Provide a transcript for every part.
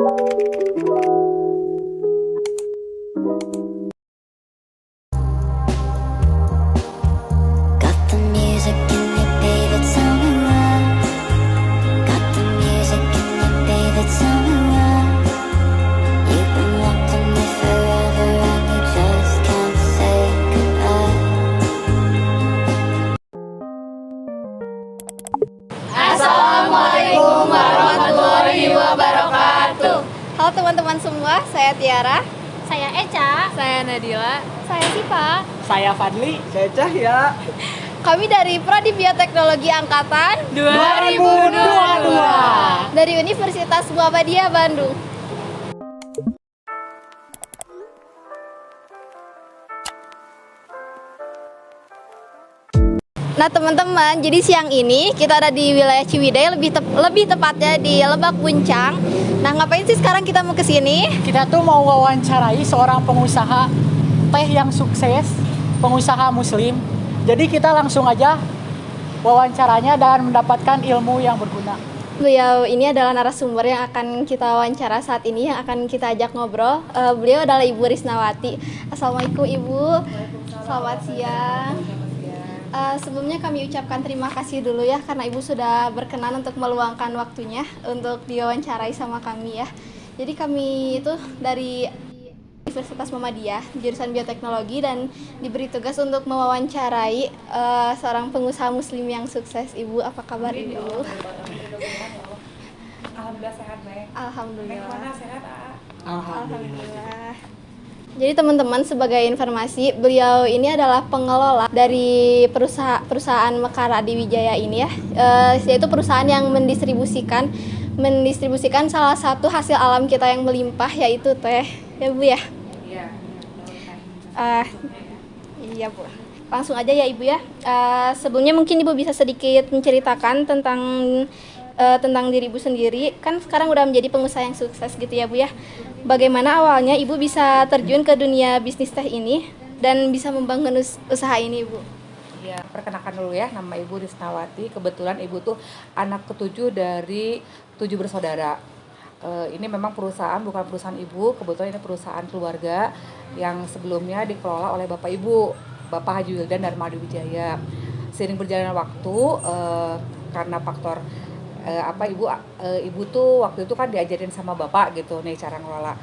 Got the music in your baby, tell me why. Got the music in your baby, tell me why. You've been wanting me forever and you just can't say goodbye. Assalamualaikum warahmatullahi wabarakatuh. Halo teman-teman semua, saya Tiara. Saya Eca. Saya Nadila. Saya Sipa. Saya Fadli. Saya Cahya. Kami dari Prodi Bioteknologi Angkatan 2022 dari Universitas Muhammadiyah Bandung. Nah teman-teman, jadi siang ini kita ada di wilayah Ciwidey, lebih tepatnya di Lebak Puncang. Nah ngapain sih sekarang kita mau ke sini? Kita tuh mau wawancarai seorang pengusaha teh yang sukses, pengusaha muslim. Jadi kita langsung aja wawancaranya dan mendapatkan ilmu yang berguna. Beliau ini adalah narasumber yang akan kita wawancara saat ini, yang akan kita ajak ngobrol. Beliau adalah Ibu Risnawati. Assalamualaikum Ibu. Selamat siang. Sebelumnya kami ucapkan terima kasih dulu ya karena Ibu sudah berkenan untuk meluangkan waktunya untuk diwawancarai sama kami ya. Jadi kami itu dari Universitas Muhammadiyah jurusan bioteknologi dan diberi tugas untuk mewawancarai seorang pengusaha muslim yang sukses. Ibu, apa kabar Ibu? Alhamdulillah sehat, baik. Alhamdulillah. Mana sehat, A? Alhamdulillah. Jadi teman-teman, sebagai informasi, beliau ini adalah pengelola dari perusahaan Mekar Adiwijaya ini ya, yaitu perusahaan yang mendistribusikan salah satu hasil alam kita yang melimpah, yaitu teh, ya Bu ya. Iya. Iya Bu. Langsung aja ya Ibu ya. Sebelumnya mungkin Ibu bisa sedikit menceritakan tentang diri Ibu sendiri. Kan sekarang udah menjadi pengusaha yang sukses gitu ya Bu ya. Bagaimana awalnya Ibu bisa terjun ke dunia bisnis teh ini dan bisa membangun usaha ini Ibu? Iya, perkenalkan dulu ya, nama Ibu Risnawati. Kebetulan Ibu tuh anak ketujuh dari 7 bersaudara. Ini memang perusahaan, bukan perusahaan Ibu, kebetulan ini perusahaan keluarga yang sebelumnya dikelola oleh Bapak Ibu, Bapak Haji Wildan Dharma Adiwijaya. Seiring berjalannya waktu, karena faktor ibu tuh waktu itu kan diajarin sama bapak gitu nih cara ngelola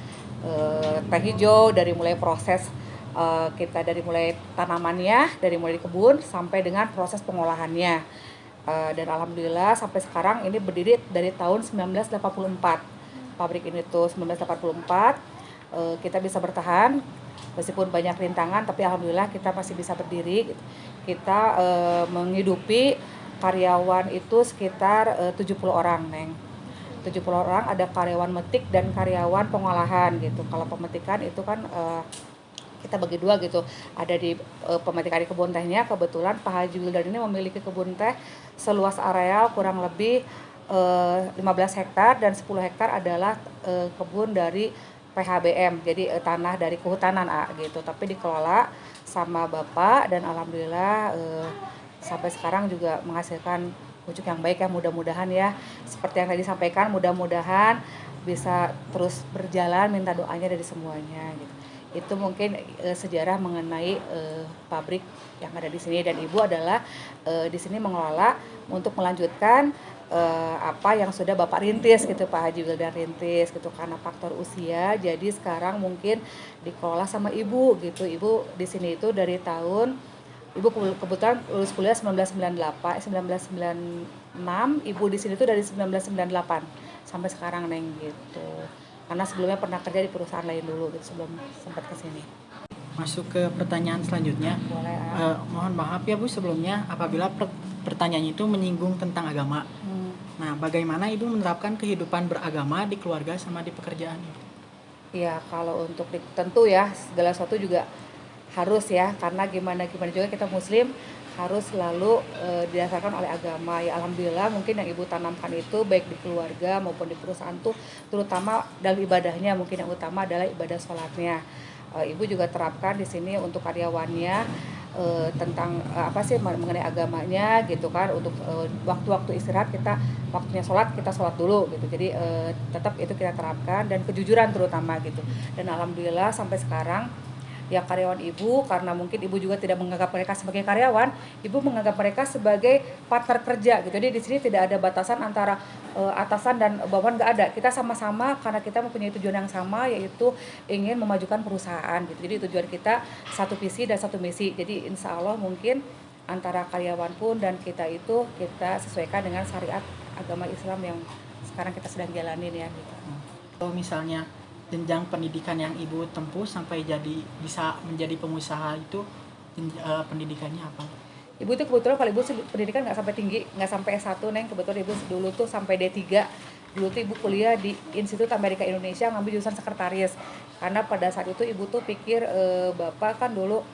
teh hijau dari mulai proses kita dari mulai tanamannya, dari mulai di kebun sampai dengan proses pengolahannya. Dan alhamdulillah sampai sekarang ini berdiri dari tahun 1984. Pabrik ini tuh 1984 kita bisa bertahan meskipun banyak rintangan, tapi alhamdulillah kita masih bisa berdiri. Kita menghidupi karyawan itu sekitar 70 orang, Neng. 70 orang, ada karyawan metik dan karyawan pengolahan gitu. Kalau pemetikan itu kan kita bagi dua gitu. Ada di pemetikan di kebun tehnya, kebetulan Pak Haji Wildan ini memiliki kebun teh seluas areal kurang lebih 15 hektar dan 10 hektar adalah kebun dari PHBM. Jadi tanah dari kehutanan gitu. Tapi dikelola sama Bapak dan alhamdulillah sampai sekarang juga menghasilkan wujud yang baik ya, mudah-mudahan ya seperti yang tadi disampaikan, mudah-mudahan bisa terus berjalan, minta doanya dari semuanya gitu. Itu mungkin sejarah mengenai pabrik yang ada di sini, dan Ibu adalah di sini mengelola untuk melanjutkan apa yang sudah Bapak rintis gitu, Pak Haji Wildan rintis gitu, karena faktor usia jadi sekarang mungkin dikelola sama Ibu gitu. Ibu di sini itu dari tahun Ibu kebetulan lulus kuliah 1996, Ibu di sini tuh dari 1998 sampai sekarang, Neng gitu. Karena sebelumnya pernah kerja di perusahaan lain dulu gitu sebelum sempat ke sini. Masuk ke pertanyaan selanjutnya. Boleh. Mohon maaf ya Bu sebelumnya apabila pertanyaan itu menyinggung tentang agama. Nah, bagaimana Ibu menerapkan kehidupan beragama di keluarga sama di pekerjaan Ibu? Iya, kalau untuk tentu ya segala sesuatu juga harus ya, karena gimana juga kita muslim harus selalu didasarkan oleh agama ya. Alhamdulillah mungkin yang Ibu tanamkan itu baik di keluarga maupun di perusahaan tuh, terutama dalam ibadahnya, mungkin yang utama adalah ibadah sholatnya. Ibu juga terapkan di sini untuk karyawannya tentang apa sih mengenai agamanya gitu kan, untuk waktu-waktu istirahat kita, waktunya sholat kita sholat dulu gitu. Jadi tetap itu kita terapkan, dan kejujuran terutama gitu. Dan alhamdulillah sampai sekarang ya karyawan ibu, karena mungkin ibu juga tidak menganggap mereka sebagai karyawan, ibu menganggap mereka sebagai partner kerja gitu. Jadi di sini tidak ada batasan antara atasan dan bawahan, nggak ada. Kita sama-sama karena kita mempunyai tujuan yang sama, yaitu ingin memajukan perusahaan gitu. Jadi tujuan kita satu visi dan satu misi. Jadi insya Allah mungkin antara karyawan pun dan kita itu kita sesuaikan dengan syariat agama Islam yang sekarang kita sedang jalanin ya gitu. Kalau misalnya jenjang pendidikan yang ibu tempuh sampai bisa menjadi pengusaha itu, pendidikannya apa? Ibu tuh kebetulan kalau ibu pendidikan nggak sampai tinggi, nggak sampai S1 Neng. Kebetulan ibu dulu tuh sampai D3. Dulu tuh ibu kuliah di Institut Amerika Indonesia, ngambil jurusan sekretaris. Karena pada saat itu ibu tuh pikir bapak kan dulu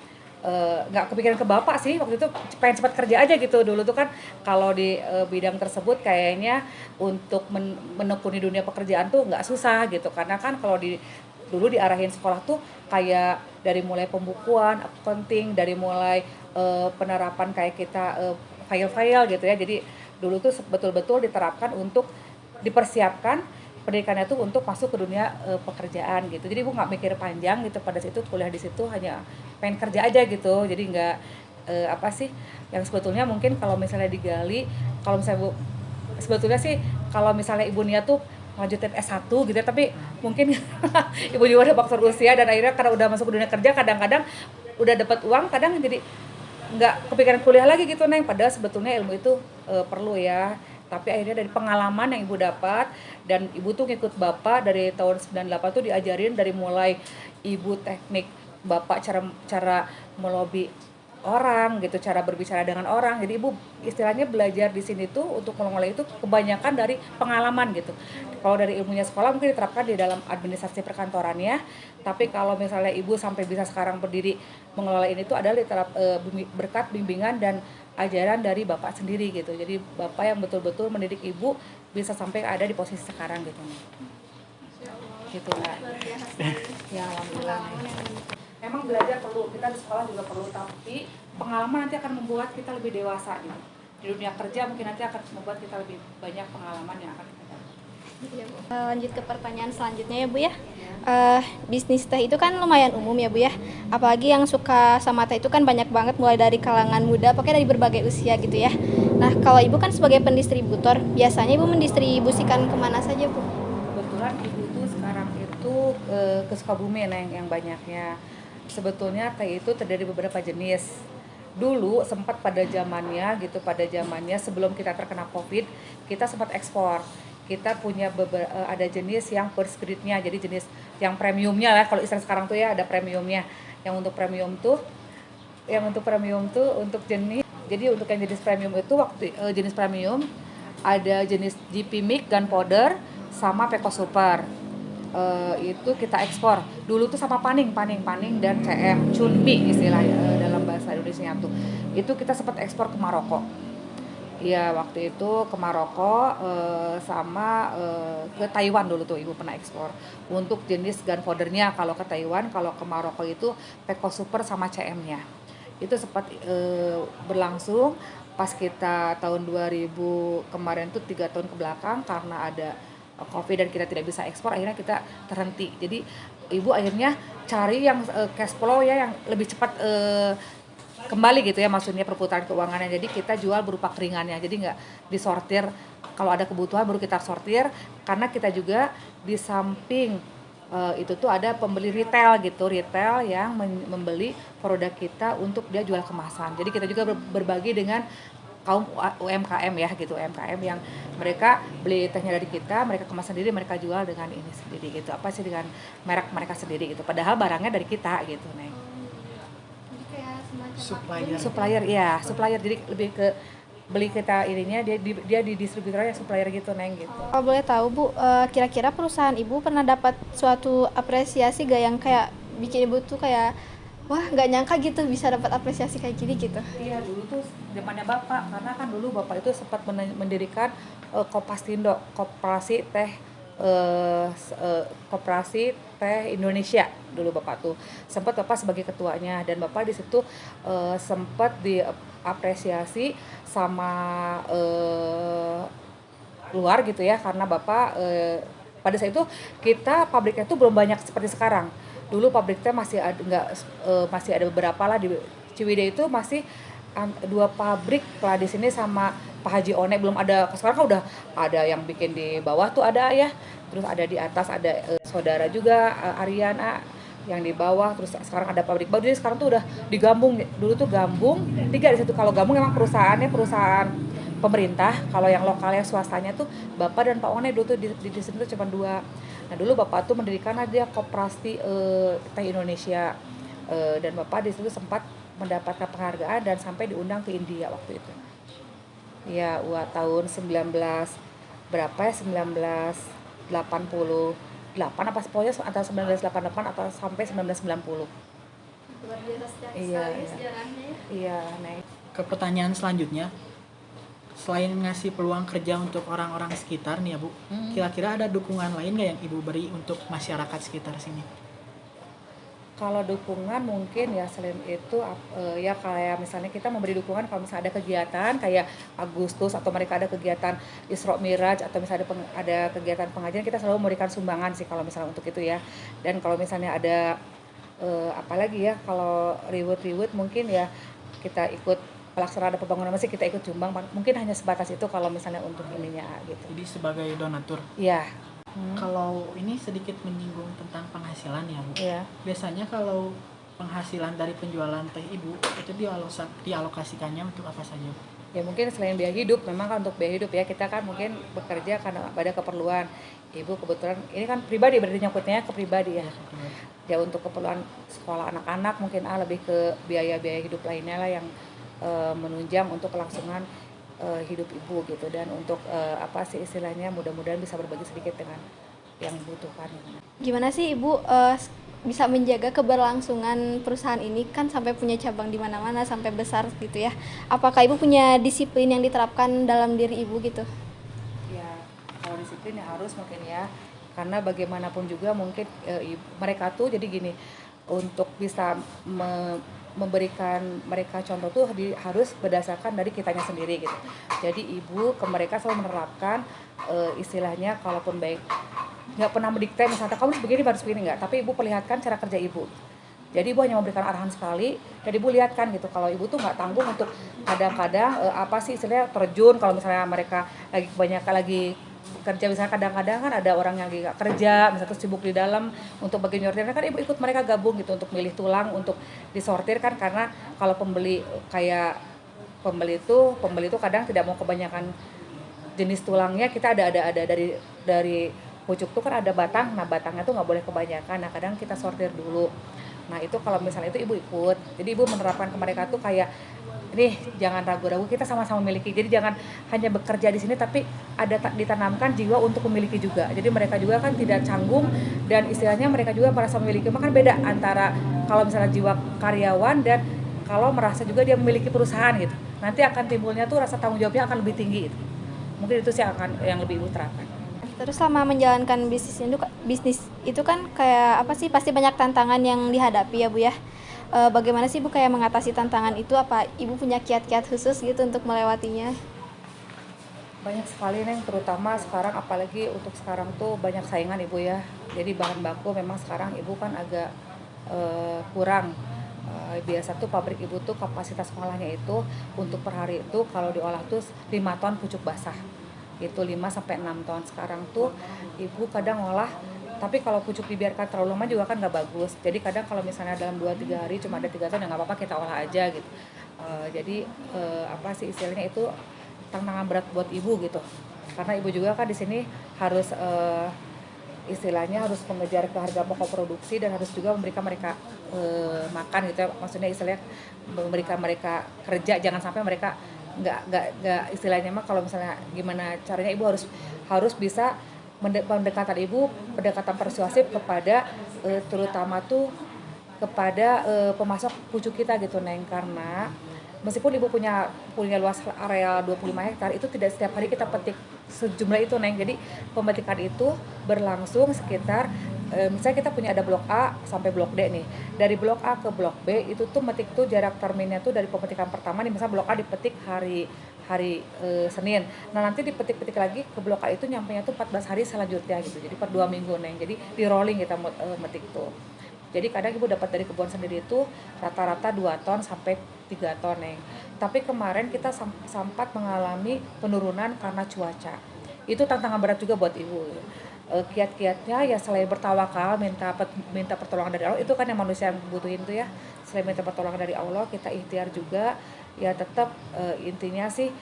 nggak kepikiran ke bapak sih, waktu itu pengen cepat kerja aja gitu. Dulu tuh kan kalau di bidang tersebut kayaknya untuk menekuni dunia pekerjaan tuh nggak susah gitu, karena kan kalau dulu diarahin sekolah tuh kayak dari mulai pembukuan, accounting, dari mulai penerapan kayak kita file-file gitu ya. Jadi dulu tuh betul-betul diterapkan untuk dipersiapkan pendidikannya tuh untuk masuk ke dunia pekerjaan gitu. Jadi ibu nggak mikir panjang gitu, pada situ kuliah di situ hanya pengen kerja aja gitu. Jadi nggak apa sih yang sebetulnya mungkin kalau misalnya digali, kalau misalnya bu sebetulnya sih kalau misalnya ibu niat tuh lanjutin S1 gitu ya, tapi mungkin ibu juga udah faktor usia, dan akhirnya karena udah masuk ke dunia kerja kadang-kadang udah dapat uang, kadang jadi nggak kepikiran kuliah lagi gitu Neng. Padahal sebetulnya ilmu itu perlu ya. Tapi akhirnya dari pengalaman yang ibu dapat, dan ibu tuh ngikut bapak dari tahun 98 tuh diajarin dari mulai ibu teknik bapak cara melobi orang gitu, cara berbicara dengan orang. Jadi ibu istilahnya belajar di sini tuh untuk mengelola itu kebanyakan dari pengalaman gitu. Kalau dari ilmunya sekolah mungkin diterapkan di dalam administrasi perkantorannya, tapi kalau misalnya ibu sampai bisa sekarang berdiri mengelola ini tuh adalah berkat bimbingan dan ajaran dari bapak sendiri gitu. Jadi bapak yang betul-betul mendidik ibu bisa sampai ada di posisi sekarang gitu. Gitu Kak. Ya alhamdulillah. Memang belajar perlu, kita di sekolah juga perlu, tapi pengalaman nanti akan membuat kita lebih dewasa gitu. Di dunia kerja mungkin nanti akan membuat kita lebih banyak pengalaman yang akan kita dapat. Lanjut ke pertanyaan selanjutnya ya Bu ya. Bisnis teh itu kan lumayan umum ya Bu ya. Apalagi yang suka sama teh itu kan banyak banget, mulai dari kalangan muda, pokoknya dari berbagai usia gitu ya. Nah kalau ibu kan sebagai pendistributor, biasanya ibu mendistribusikan kemana saja Bu? Kebetulan ibu tuh sekarang itu ke Sukabumi yang banyaknya. Sebetulnya teh itu terdiri beberapa jenis. Dulu sempat pada zamannya sebelum kita terkena COVID, kita sempat ekspor. Kita punya ada jenis yang first grade-nya, jadi jenis yang premiumnya lah, kalau istilah sekarang tuh ya ada premiumnya. Yang untuk premium tuh untuk jenis, jadi untuk yang jenis premium itu jenis premium ada jenis GP Mix, Gunpowder, sama Peko Super. Itu kita ekspor. Dulu tuh sama Paning dan CM, Chunmi istilahnya dalam bahasa Indonesia tuh. Itu kita sempat ekspor ke Maroko. Iya, waktu itu ke Maroko sama ke Taiwan dulu tuh ibu pernah ekspor. Untuk jenis gunpowdernya kalau ke Taiwan, kalau ke Maroko itu Peko Super sama CM-nya. Itu sempat berlangsung pas kita tahun 2000 kemarin tuh 3 tahun ke belakang, karena ada COVID dan kita tidak bisa ekspor, akhirnya kita terhenti. Jadi ibu akhirnya cari yang cash flow ya yang lebih cepat kembali gitu ya, maksudnya perputaran keuangannya. Jadi kita jual berupa keringannya, jadi nggak disortir. Kalau ada kebutuhan baru kita sortir, karena kita juga di samping itu tuh ada pembeli retail yang membeli produk kita untuk dia jual kemasan. Jadi kita juga berbagi dengan kaum UMKM ya gitu, UMKM yang mereka beli tehnya dari kita, mereka kemas sendiri, mereka jual dengan ini sendiri gitu, apa sih dengan merek mereka sendiri gitu, padahal barangnya dari kita gitu Neng. Supplier, jadi lebih ke beli kita ininya, dia di distributornya supplier gitu Neng gitu. Kalau boleh tahu Bu, kira-kira perusahaan ibu pernah dapat suatu apresiasi gak yang kayak bikin ibu tuh kayak wah nggak nyangka gitu bisa dapat apresiasi kayak gini gitu? Iya, dulu tuh zamannya bapak, karena kan dulu bapak itu sempat mendirikan Kopastindo, Koperasi Teh Koperasi Teh Indonesia dulu Bapak tuh. Sempat Bapak sebagai ketuanya dan Bapak di situ sempat diapresiasi sama luar gitu ya karena Bapak pada saat itu kita pabriknya itu belum banyak seperti sekarang. Dulu pabriknya masih ada masih ada beberapa lah di Ciwidey itu masih 2 pabrik lah di sini sama Pak Haji One belum ada. Sekarang kan udah ada yang bikin di bawah tuh ada ya. Terus ada di atas ada saudara juga Ariana yang di bawah. Terus sekarang ada pabrik baru. Jadi sekarang tuh udah digabung. Dulu tuh gabung 3 di situ. Kalau gabung memang perusahaannya perusahaan pemerintah. Kalau yang lokalnya swastanya tuh Bapak dan Pak One dulu tuh di sini tuh cuma 2. Nah dulu Bapak tuh mendirikan aja Koperasi Teh Indonesia dan Bapak di situ sempat mendapatkan penghargaan dan sampai diundang ke India waktu itu. Ya, tahun 19 berapa ya 1988 apa pokoknya antara 1988 atau sampai 1990. Luar biasa Iya, sekali iya. sejarahnya ya. Iya, nah Ke pertanyaan selanjutnya, selain ngasih peluang kerja untuk orang-orang sekitar nih ya Bu, kira-kira ada dukungan lain nggak yang Ibu beri untuk masyarakat sekitar sini? kalau dukungan mungkin ya selain itu ya kayak misalnya kita memberi dukungan kalau misalnya ada kegiatan kayak Agustus atau mereka ada kegiatan Isra Miraj atau misalnya ada kegiatan pengajian kita selalu memberikan sumbangan sih kalau misalnya untuk itu ya. Dan kalau misalnya ada apalagi ya kalau reward mungkin ya kita ikut pelaksanaan pembangunan masjid kita ikut sumbang mungkin hanya sebatas itu kalau misalnya untuk ininya gitu. Jadi sebagai donatur. Iya. Kalau ini sedikit menyinggung tentang penghasilan ya Bu. Iya. Biasanya kalau penghasilan dari penjualan teh Ibu itu dialokasikannya untuk apa saja? Ya mungkin selain biaya hidup, memang kan untuk biaya hidup ya kita kan mungkin bekerja karena ada keperluan. Ibu kebetulan ini kan pribadi berarti nyangkutnya ke pribadi ya. Ya untuk keperluan sekolah anak-anak mungkin lebih ke biaya-biaya hidup lainnya lah yang menunjang untuk kelangsungan hidup ibu gitu dan untuk apa sih istilahnya mudah-mudahan bisa berbagi sedikit dengan yang membutuhkan. Gimana sih Ibu bisa menjaga keberlangsungan perusahaan ini kan sampai punya cabang di mana-mana sampai besar gitu ya. Apakah Ibu punya disiplin yang diterapkan dalam diri Ibu gitu? Ya, kalau disiplin ya harus mungkin ya. Karena bagaimanapun juga mungkin mereka tuh jadi gini, untuk bisa memberikan mereka contoh tuh harus berdasarkan dari kitanya sendiri gitu. Jadi ibu ke mereka selalu menerapkan istilahnya kalaupun baik nggak pernah mendikte misalnya kamu harus begini nggak, tapi ibu perlihatkan cara kerja ibu. Jadi ibu hanya memberikan arahan sekali dan ibu lihatkan gitu kalau ibu tuh nggak tanggung untuk kadang-kadang apa sih istilahnya terjun kalau misalnya mereka lagi kebanyakan lagi kerja misalnya kadang-kadang kan ada orang yang nggak kerja misalnya terus sibuk di dalam untuk bagian nyortirnya kan ibu ikut mereka gabung gitu untuk milih tulang untuk disortir kan karena kalau pembeli itu kadang tidak mau kebanyakan jenis tulangnya kita ada dari pucuk tuh kan ada batang, nah batangnya tuh nggak boleh kebanyakan, nah kadang kita sortir dulu. Nah itu kalau misalnya itu ibu ikut, jadi ibu menerapkan ke mereka tuh kayak nih jangan ragu-ragu kita sama-sama memiliki, jadi jangan hanya bekerja di sini tapi ada ditanamkan jiwa untuk memiliki juga, jadi mereka juga kan tidak canggung dan istilahnya mereka juga merasa memiliki, makan beda antara kalau misalnya jiwa karyawan dan kalau merasa juga dia memiliki perusahaan gitu, nanti akan timbulnya tuh rasa tanggung jawabnya akan lebih tinggi gitu. Mungkin itu sih akan yang lebih ibu terapkan. Terus selama menjalankan bisnis itu kan kayak apa sih pasti banyak tantangan yang dihadapi ya Bu ya. Bagaimana sih Bu kayak mengatasi tantangan itu, apa Ibu punya kiat-kiat khusus gitu untuk melewatinya? Banyak sekali Neng, terutama sekarang apalagi untuk sekarang tuh banyak saingan Ibu ya. Jadi bahan baku memang sekarang Ibu kan agak kurang. Biasa tuh pabrik Ibu tuh kapasitas pengolahnya itu untuk per hari itu kalau diolah tuh 5 ton pucuk basah. Itu 5 sampai 6 ton. Sekarang tuh Ibu kadang ngolah tapi kalau pucuk dibiarkan terlalu lama juga kan nggak bagus. Jadi kadang kalau misalnya dalam 2-3 hari cuma ada 3 ton ya nggak apa-apa kita olah aja gitu. Jadi apa sih istilahnya itu tantangan berat buat ibu gitu. Karena ibu juga kan di sini harus istilahnya harus mengejar ke harga pokok produksi dan harus juga memberikan mereka makan gitu ya. Maksudnya istilahnya memberikan mereka kerja, jangan sampai mereka nggak istilahnya mah kalau misalnya gimana caranya ibu harus bisa pendekatan persuasif kepada terutama tuh kepada pemasok pucuk kita gitu Neng, karena meskipun ibu punya luas area 25 hektar itu tidak setiap hari kita petik sejumlah itu Neng. Jadi pemetikan itu berlangsung sekitar misalnya kita punya ada blok A sampai blok D nih. Dari blok A ke blok B itu tuh metik tuh jarak terminnya tuh dari pemetikan pertama nih, misalnya blok A dipetik hari Senin. Nah, nanti dipetik-petik lagi ke blok A itu nyampenya tuh 14 hari selanjutnya gitu. Jadi per 2 minggu Neng. Jadi di rolling kita metik tuh. Jadi kadang ibu dapat dari kebun sendiri itu rata-rata 2 ton sampai 3 ton Neng. Tapi kemarin kita sempat mengalami penurunan karena cuaca. Itu tantangan berat juga buat ibu. Kiat-kiatnya ya selain bertawakal minta pertolongan dari Allah, itu kan yang manusia yang butuhin tuh ya. Selain minta pertolongan dari Allah, kita ikhtiar juga ya tetap intinya sih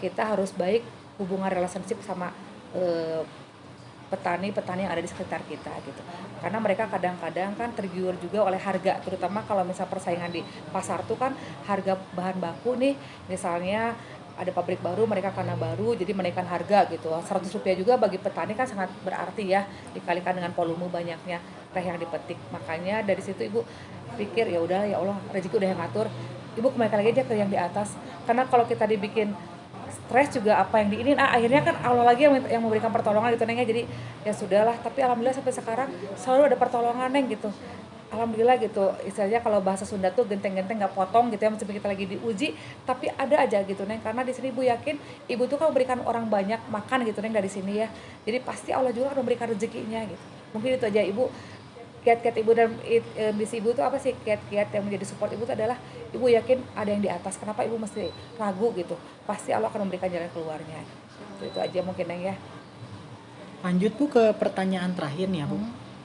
kita harus baik hubungan relationship sama petani-petani yang ada di sekitar kita gitu. Karena mereka kadang-kadang kan tergiur juga oleh harga, terutama kalau misal persaingan di pasar tuh kan harga bahan baku nih, misalnya ada pabrik baru, mereka karena baru jadi menaikkan harga gitu. 100 rupiah juga bagi petani kan sangat berarti ya, dikalikan dengan volume banyaknya teh yang dipetik. Makanya dari situ ibu pikir ya udah, ya Allah rezeki udah yang ngatur, ibu kembalikan lagi aja ke yang di atas. Karena kalau kita dibikin stres juga apa yang diinin, akhirnya kan Allah lagi yang memberikan pertolongan gitu Neng ya. Jadi ya sudahlah, tapi alhamdulillah sampai sekarang selalu ada pertolongan Neng gitu. Alhamdulillah gitu, istilahnya kalau bahasa Sunda tuh genteng-genteng nggak potong gitu ya, meskipun kita lagi diuji, tapi ada aja gitu Neng. Karena di sini ibu yakin ibu tuh kan memberikan orang banyak makan gitu Neng dari sini ya. Jadi pasti Allah juga akan memberikan rezekinya gitu. Mungkin itu aja ibu, kiat-kiat ibu dan misi ibu tuh apa sih, kiat-kiat yang menjadi support ibu tuh adalah ibu yakin ada yang di atas. Kenapa ibu mesti ragu gitu? Pasti Allah akan memberikan jalan keluarnya. Itu aja mungkin Neng ya. Lanjut Bu ke pertanyaan terakhir nih ya Bu.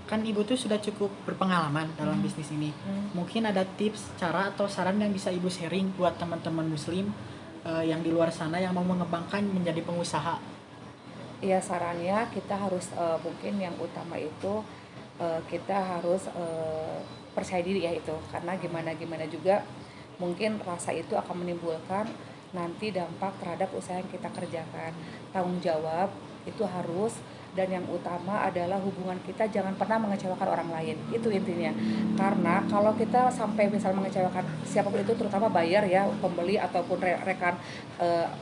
Kan ibu tuh sudah cukup berpengalaman dalam bisnis ini. Mungkin ada tips, cara atau saran yang bisa ibu sharing buat teman-teman muslim yang di luar sana yang mau mengembangkan menjadi pengusaha. Iya, sarannya kita harus mungkin yang utama itu kita harus percaya diri ya itu. Karena gimana juga mungkin rasa itu akan menimbulkan nanti dampak terhadap usaha yang kita kerjakan. Tanggung jawab itu harus, dan yang utama adalah hubungan kita jangan pernah mengecewakan orang lain, itu intinya. Karena kalau kita sampai misal mengecewakan siapapun itu, terutama buyer ya, pembeli ataupun rekan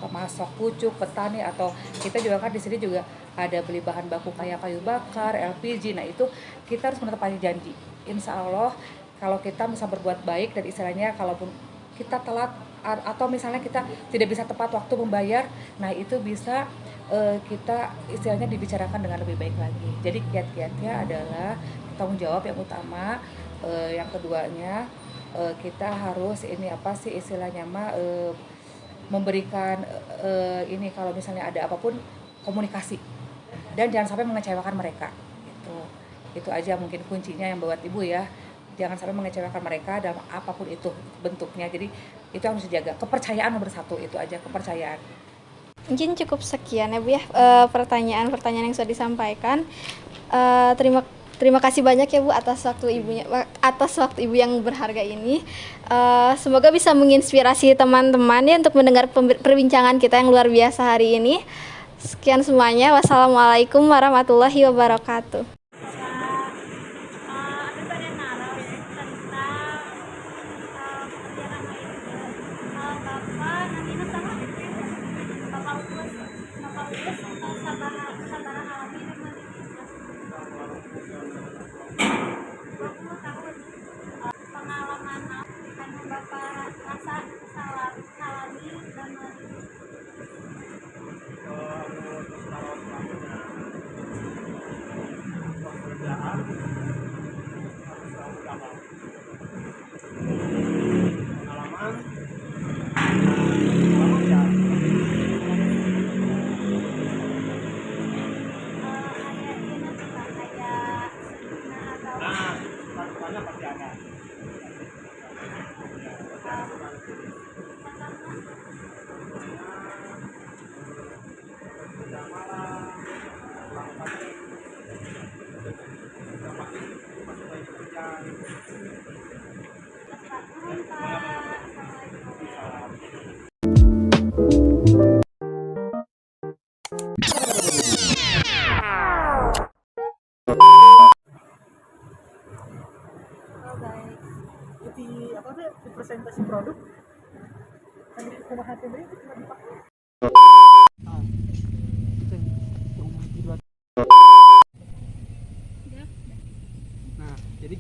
pemasok pucuk, petani, atau kita juga kan di sini juga ada beli bahan baku kayak kayu bakar, LPG. Nah itu kita harus menepati janji. Insya Allah kalau kita bisa berbuat baik, dan istilahnya kalaupun kita telat atau misalnya kita tidak bisa tepat waktu membayar, nah itu bisa kita istilahnya dibicarakan dengan lebih baik lagi. Jadi kiat-kiatnya adalah tanggung jawab yang utama, yang keduanya kita harus ini apa sih istilahnya memberikan ini kalau misalnya ada apapun komunikasi, dan jangan sampai mengecewakan mereka. Itu aja mungkin kuncinya yang buat ibu ya. Jangan sampai mengecewakan mereka dalam apapun itu bentuknya. Jadi itu harus dijaga, kepercayaan nomor 1, itu aja, kepercayaan. Mungkin cukup sekian ya Bu ya, pertanyaan-pertanyaan yang sudah disampaikan. Terima kasih banyak ya Bu atas waktu ibu yang berharga ini. Semoga bisa menginspirasi teman-teman ya untuk mendengar perbincangan kita yang luar biasa hari ini. Sekian semuanya. Wassalamualaikum warahmatullahi wabarakatuh.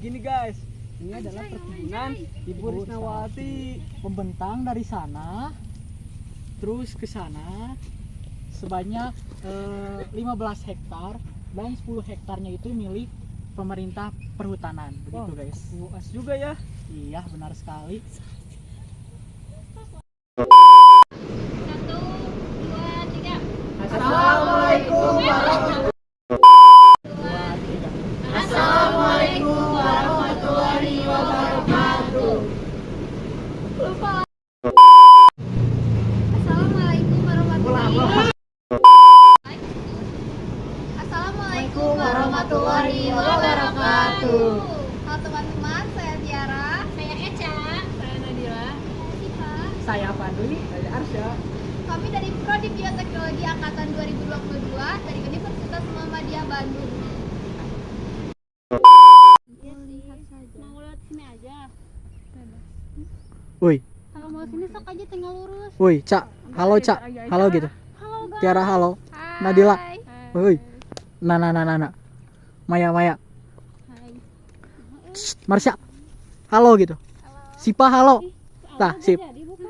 Begini guys, ini adalah perkebunan Ibu Risnawati. Membentang dari sana terus ke sana sebanyak 15 hektar dan 10 hektarnya itu milik pemerintah perhutanan. Begitu Wow, guys. luas juga ya. Iya, benar sekali. 1, 2, 3. Assalamualaikum Assalamualaikum warahmatullahi wabarakatuh. Assalamualaikum warahmatullahi wabarakatuh. Assalamualaikum warahmatullahi wabarakatuh. Halo teman-teman, saya Tiara. Saya Eca. Saya Nadila. Saya Siva. Saya Fadli. Saya Arsya. Kami dari Prodi Bioteknologi Angkatan 2022 dari Universitas Muhammadiyah Bandung. Mau lewat sini aja. Woi, Kalau mau sini sok aja tinggal lurus. woi, Cak. Halo, Cak. Halo gitu. Halo guys. Tiara halo. Nadila. Woi. Nah. Maya. Hai. Shh, Marsha. Halo gitu. Sipa halo. Tah, sip. Jadi bukan.